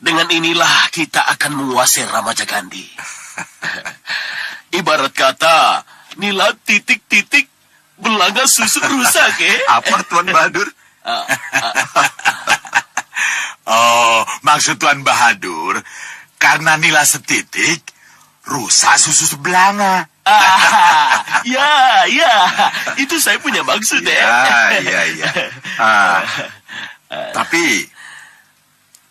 Dengan inilah kita akan menguasai Ramajagandhi. Ibarat kata, nila titik-titik belanga susu rusak, Apa, Tuan Bahadur? Oh, maksud Tuan Bahadur, karena nila setitik, rusak susu sebelanga. Ya, itu saya punya maksud, Ya. Tapi,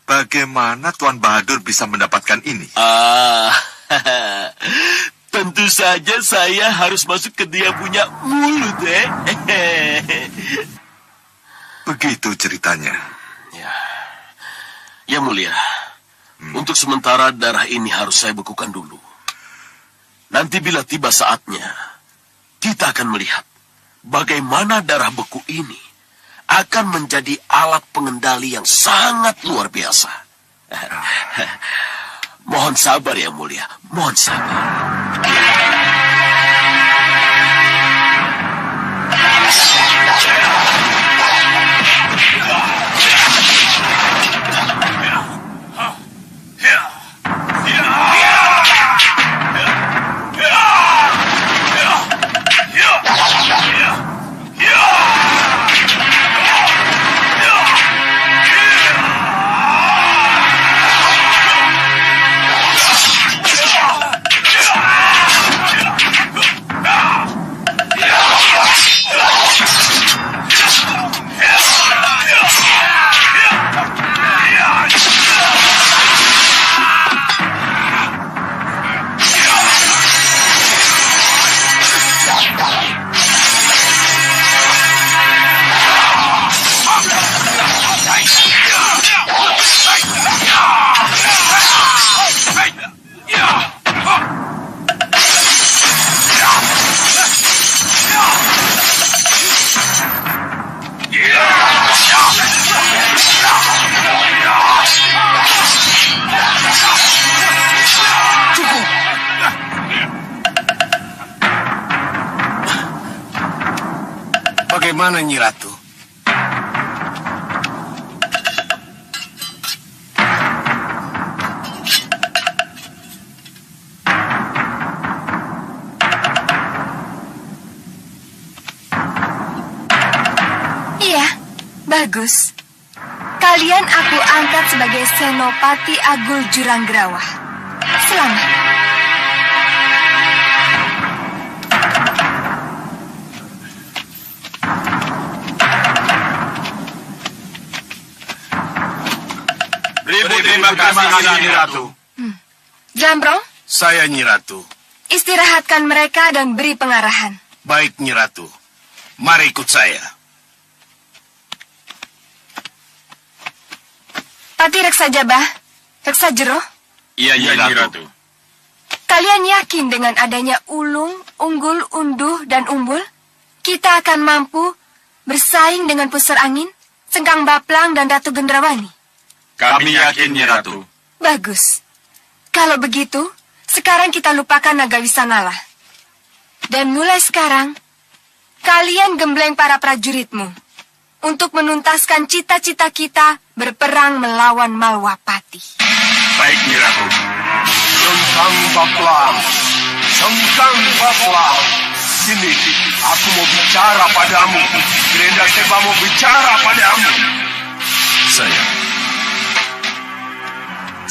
bagaimana Tuan Bahadur bisa mendapatkan ini? Tentu saja saya harus masuk ke dia punya mulut, Begitu ceritanya. Ya mulia, untuk sementara darah ini harus saya bekukan dulu. Nanti bila tiba saatnya, kita akan melihat bagaimana darah beku ini akan menjadi alat pengendali yang sangat luar biasa. Mohon sabar ya mulia, mohon sabar. Bagaimana Nyi Ratu? Iya, bagus. Kalian aku angkat sebagai Senopati Agul Juranggrawa. Selamat. Terima kasih, Nyi Ratu. Jambrong, Saya Nyi Ratu. istirahatkan mereka dan beri pengarahan. Baik, Nyi Ratu. Mari ikut saya. Pati Reksa Jabah, Reksa Jero, Iya, Nyi Ratu. kalian yakin dengan adanya Ulung, Unggul, Unduh, dan Umbul, kita akan mampu bersaing dengan Pusar Angin, Sengkang Baplang, dan Ratu Gendrawani? Kami yakin, Nyi Ratu. Bagus. Kalau begitu, sekarang kita lupakan Naga Wisanala. Dan mulai sekarang, kalian gembleng para prajuritmu untuk menuntaskan cita-cita kita berperang melawan Malwapati. Baik, Nyi Ratu. Sengkang Baplang. Sengkang Baplang. Sini, aku mau bicara padamu. Grenda Seba mau bicara padamu.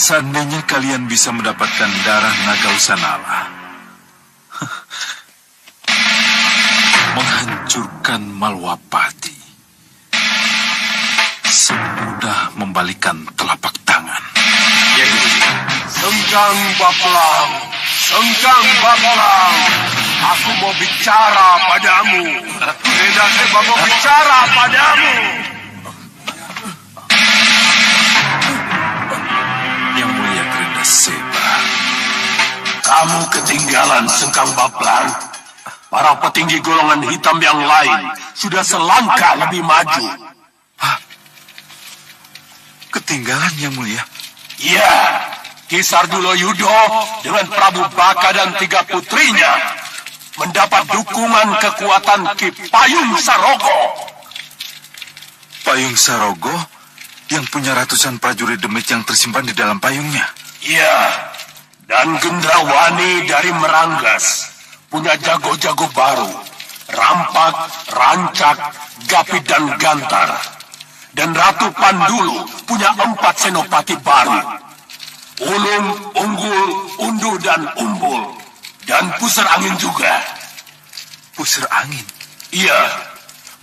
Seandainya kalian bisa mendapatkan darah Naga Wisanala, menghancurkan Malwapati, semudah membalikan telapak tangan. Sengkang Baplang. Sengkang Baplang. Aku mau bicara padamu. Grenda Seba mau bicara padamu. Yang mulia Grenda Seba, Kamu ketinggalan, Sengkang Baplang. Para petinggi golongan hitam yang lain sudah selangkah lebih maju. ketinggalan Yang mulia. Ya, Kisar Dulo Yudo dengan Prabu Baka dan 3 putrinya mendapat dukungan kekuatan Ki Payung Sarogo. Payung Sarogo yang punya ratusan prajurit demit yang tersimpan di dalam payungnya. Iya, dan Gendrawani dari Meranggas punya jago-jago baru. Rampak, Rancak, Gapit, dan Gantar. Dan Ratu Pandulu punya 4 senopati baru. Ulung, Unggul, Undu, dan Umbul. Dan Pusar Angin juga. Pusar Angin? Iya,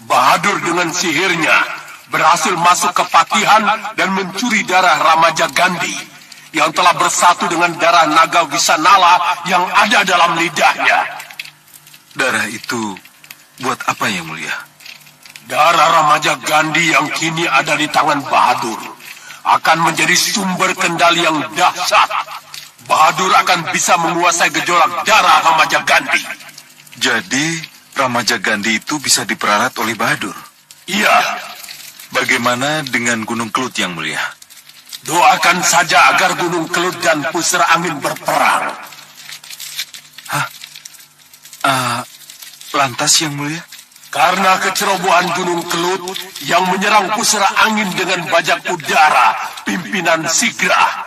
Bahadur dengan sihirnya berhasil masuk ke Patihan dan mencuri darah Ramaja Gandhi yang telah bersatu dengan darah naga Wisanala yang ada dalam lidahnya. Darah itu buat apa, Yang Mulia? Darah Ramaja Gandhi yang kini ada di tangan Bahadur akan menjadi sumber kendali yang dahsyat. Bahadur akan bisa menguasai gejolak darah Ramaja Gandhi. Jadi, Ramaja Gandhi itu bisa diperalat oleh Bahadur? Iya. Bagaimana dengan Gunung Kelut, Yang Mulia? Doakan saja agar Gunung Kelut dan Pusar Angin berperang. Lantas, Yang Mulia? Karena kecerobohan Gunung Kelut yang menyerang Pusar Angin dengan bajak udara pimpinan Sigra.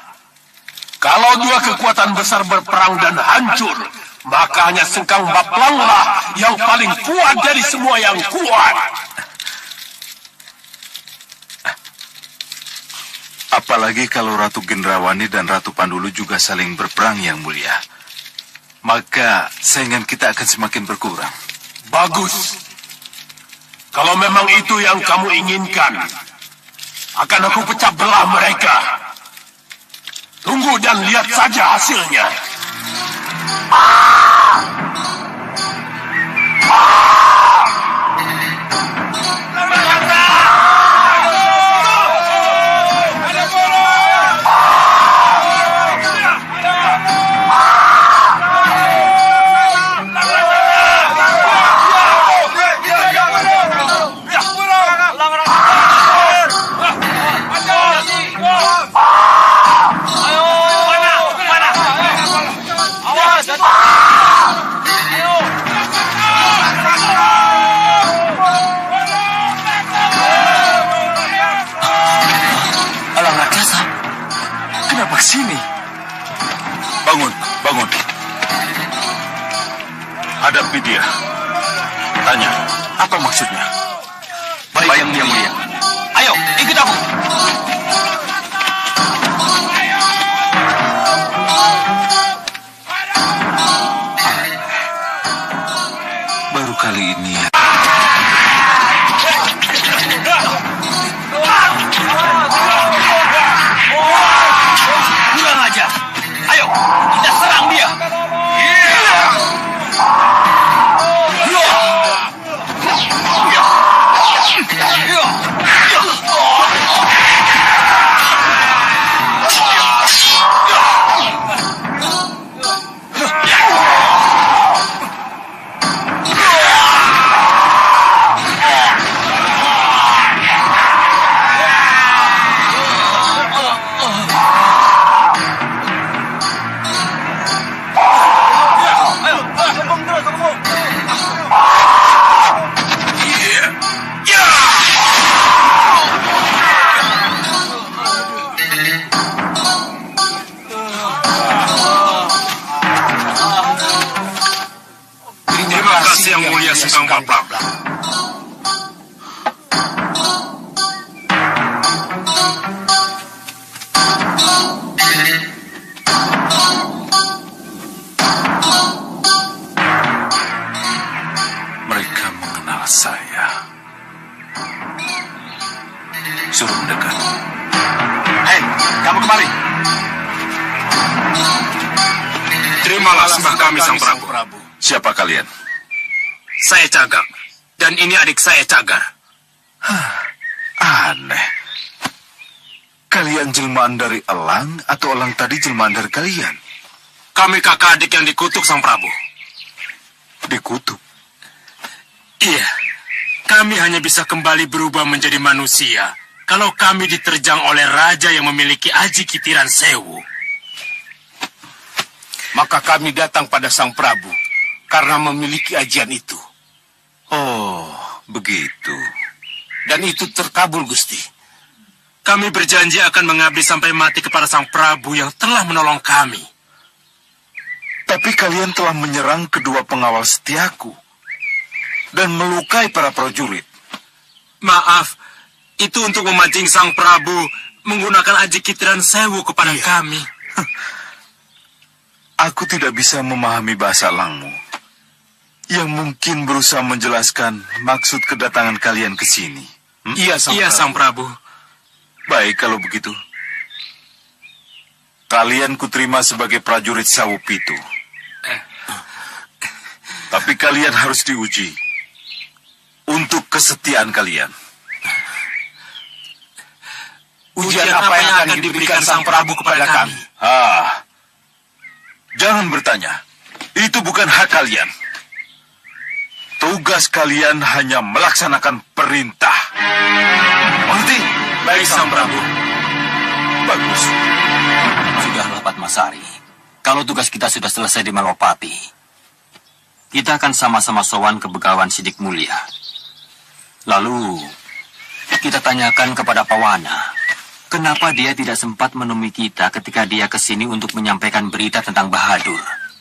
Kalau dua kekuatan besar berperang dan hancur, maka hanya Sengkang Baplanglah yang paling kuat dari semua yang kuat. Apalagi kalau Ratu Gendrawani dan Ratu Pandulu juga saling berperang, Yang Mulia. Maka saingan kita akan semakin berkurang. Bagus. Kalau memang itu yang kamu inginkan, akan aku pecah belah mereka. Tunggu dan lihat saja hasilnya. Sini. Bangun, bangun. Hadapi dia. Tanya, apa maksudnya? Baik, Yang Mulia. Ayo, ikut aku. Baru kali ini ya. Ayo, kita serang dia. Terima kasih, Yang Mulia Sengkang Baplang. Mereka mengenal saya. Suruh mendekat. Hei, kamu kemari. Terimalah sembah kami, Sang Prabu. Siapa kalian? Saya Cagak, dan ini adik saya Cagar. Aneh. Kalian jelmaan dari Elang atau Elang tadi jelmaan dari kalian? Kami kakak adik yang dikutuk, Sang Prabu. Dikutuk? Iya, kami hanya bisa kembali berubah menjadi manusia kalau kami diterjang oleh raja yang memiliki aji kitiran sewu. Maka kami datang pada Sang Prabu karena memiliki ajian itu. Oh, begitu. Dan itu terkabul, Gusti. Kami berjanji akan mengabdi sampai mati kepada Sang Prabu yang telah menolong kami. Tapi kalian telah menyerang kedua pengawal setiaku dan melukai para prajurit. Maaf, itu untuk memancing Sang Prabu menggunakan Aji Kitiran Sewu kepada kami. Aku tidak bisa memahami bahasa Langmu yang mungkin berusaha menjelaskan maksud kedatangan kalian ke sini. Iya, Sang Prabu. Baik kalau begitu. Kalian kuterima sebagai prajurit Sawu Pitu. Tapi kalian harus diuji untuk kesetiaan kalian. Ujian apa yang akan diberikan Sang Prabu kepada kami? Jangan bertanya. Itu bukan hak kalian. Tugas kalian hanya melaksanakan perintah. Mengerti? Baik, Sang Prabu. Bagus. Sudahlah, Padmasari. Kalau tugas kita sudah selesai di Malopati, kita akan sama-sama sowan ke Begawan Sidik Mulia. Lalu, kita tanyakan kepada Pawana, kenapa dia tidak sempat menemui kita ketika dia ke sini untuk menyampaikan berita tentang Bahadur.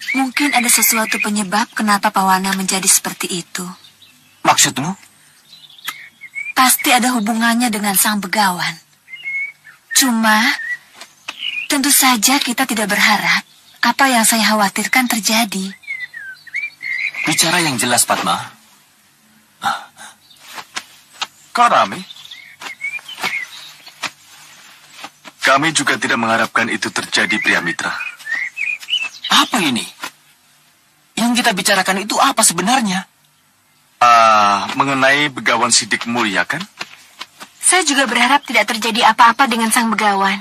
Mungkin ada sesuatu penyebab kenapa Pawana menjadi seperti itu. Maksudmu? Pasti ada hubungannya dengan Sang Begawan. Cuma, tentu saja kita tidak berharap apa yang saya khawatirkan terjadi. Bicara yang jelas, Padma. Karami? Kami juga tidak mengharapkan itu terjadi, Pria Mitra. Apa ini? Yang kita bicarakan itu apa sebenarnya? Mengenai Begawan Sidik Mulia, kan? Saya juga berharap tidak terjadi apa-apa dengan Sang Begawan.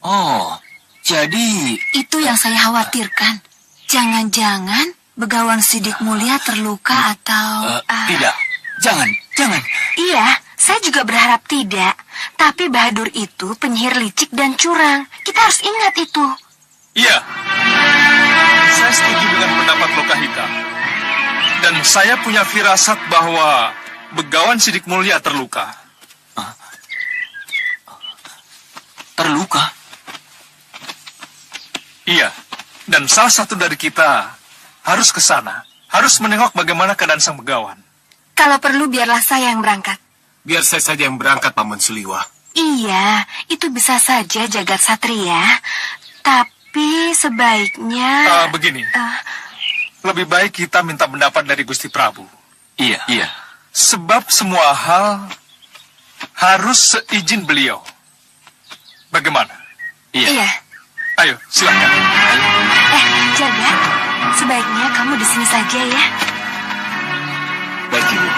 Oh, jadi... Itu yang saya khawatirkan. Jangan-jangan Begawan Sidik Mulia terluka atau... Tidak, jangan. Iya, saya juga berharap tidak. Tapi Bahadur itu penyihir licik dan curang. Kita harus ingat itu. Iya. Saya setuju dengan pendapat Lokahita. Dan saya punya firasat bahwa Begawan Sidik Mulia terluka. Terluka? Iya. Dan salah satu dari kita harus ke sana. Harus menengok bagaimana keadaan Sang Begawan. Kalau perlu biarlah saya yang berangkat. Biar saya saja yang berangkat, Paman Suliwa. Iya, itu bisa saja Jagat Satria. Tapi sebaiknya... Begini. Lebih baik kita minta pendapat dari Gusti Prabu. Iya. Sebab semua hal harus seizin beliau. Bagaimana? Iya. Ayo, silakan. Jagat, sebaiknya kamu di sini saja ya. Baik, Ibu.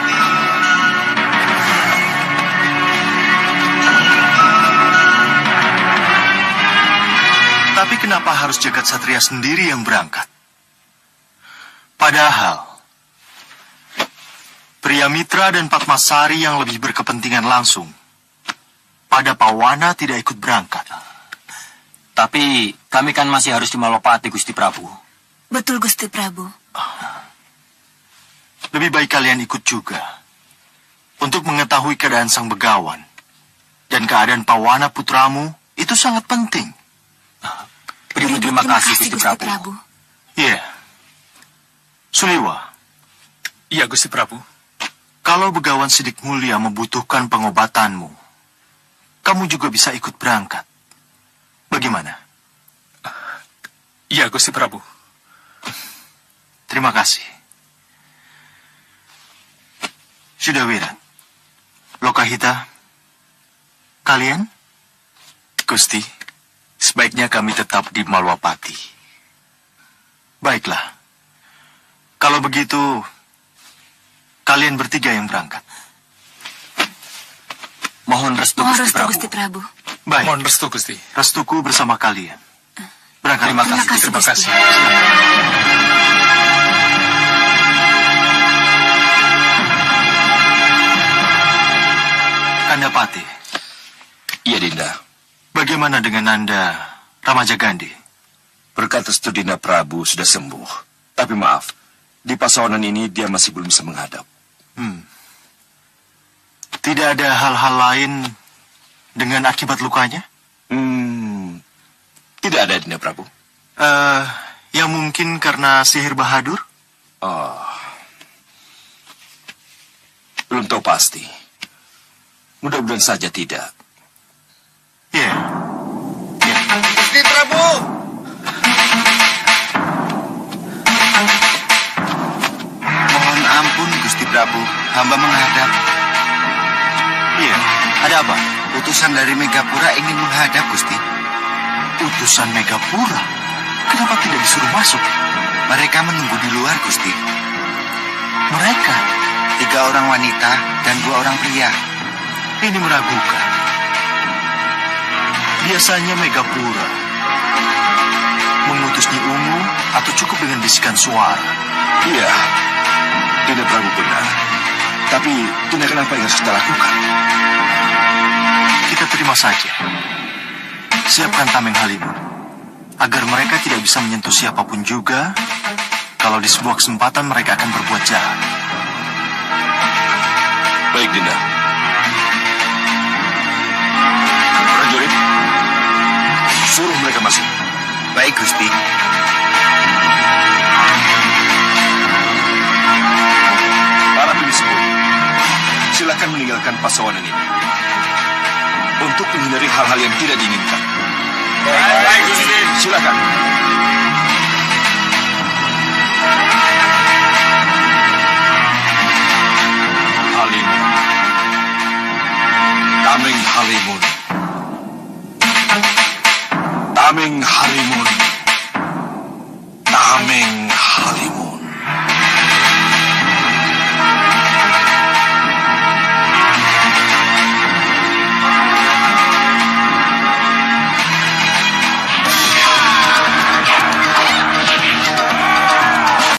Tapi kenapa harus Jagat Satria sendiri yang berangkat? Padahal, Pria Mitra dan Padmasari yang lebih berkepentingan langsung pada Pawana tidak ikut berangkat. Tapi kami kan masih harus di Malopati, Gusti Prabu. Betul, Gusti Prabu. Lebih baik kalian ikut juga untuk mengetahui keadaan Sang Begawan dan keadaan Pawana putramu itu sangat penting. Terima kasih, Gusti Prabu. Iya. Suliwa. Iya, Gusti Prabu. Kalau Begawan Sidik Mulia membutuhkan pengobatanmu, kamu juga bisa ikut berangkat. Bagaimana? Iya, Gusti Prabu. Terima kasih. Sudawira, Lokahita, kalian? Gusti, sebaiknya kami tetap di Malwapati. Baiklah. Kalau begitu, kalian bertiga yang berangkat. Mohon restu, Gusti Prabu. Baik. Mohon restu, Gusti. Restuku bersama kalian. Berangkat. Terima kasih. Kandapati. Iya, Dinda. Bagaimana dengan Nanda Ramajagandhi? Berkat restu Dinda Prabu sudah sembuh. Tapi maaf, di pasawanan ini dia masih belum bisa menghadap. Tidak ada hal-hal lain dengan akibat lukanya? Tidak ada, Dinda Prabu. Yang mungkin karena sihir Bahadur? Belum tahu pasti. Mudah-mudahan saja tidak. Ya. Gusti Prabu! Mohon ampun, Gusti Prabu. Hamba menghadap. Iya. Ada apa? Utusan dari Megapura ingin menghadap, Gusti. Utusan Megapura? Kenapa tidak disuruh masuk? Mereka menunggu di luar, Gusti. Mereka? 3 orang wanita dan 2 orang pria. Ini meragukan. Biasanya Megapura mengutus Nyi Ungu atau cukup dengan bisikan suara. Iya, Dinda Prabu benar. Tapi tindakan apa yang harus kita lakukan? Kita terima saja. Siapkan tameng Halimun, agar mereka tidak bisa menyentuh siapapun juga. Kalau di sebuah kesempatan mereka akan berbuat jahat. Baik, Dinda. Prajurit, suruh mereka masuk. Baik, Gusti. Para penyusup, silakan meninggalkan pasawanan ini untuk menghindari hal-hal yang tidak diinginkan. Baik, Gusti. Silakan. Halimun. Tameng Halimun. Tameng Halimun.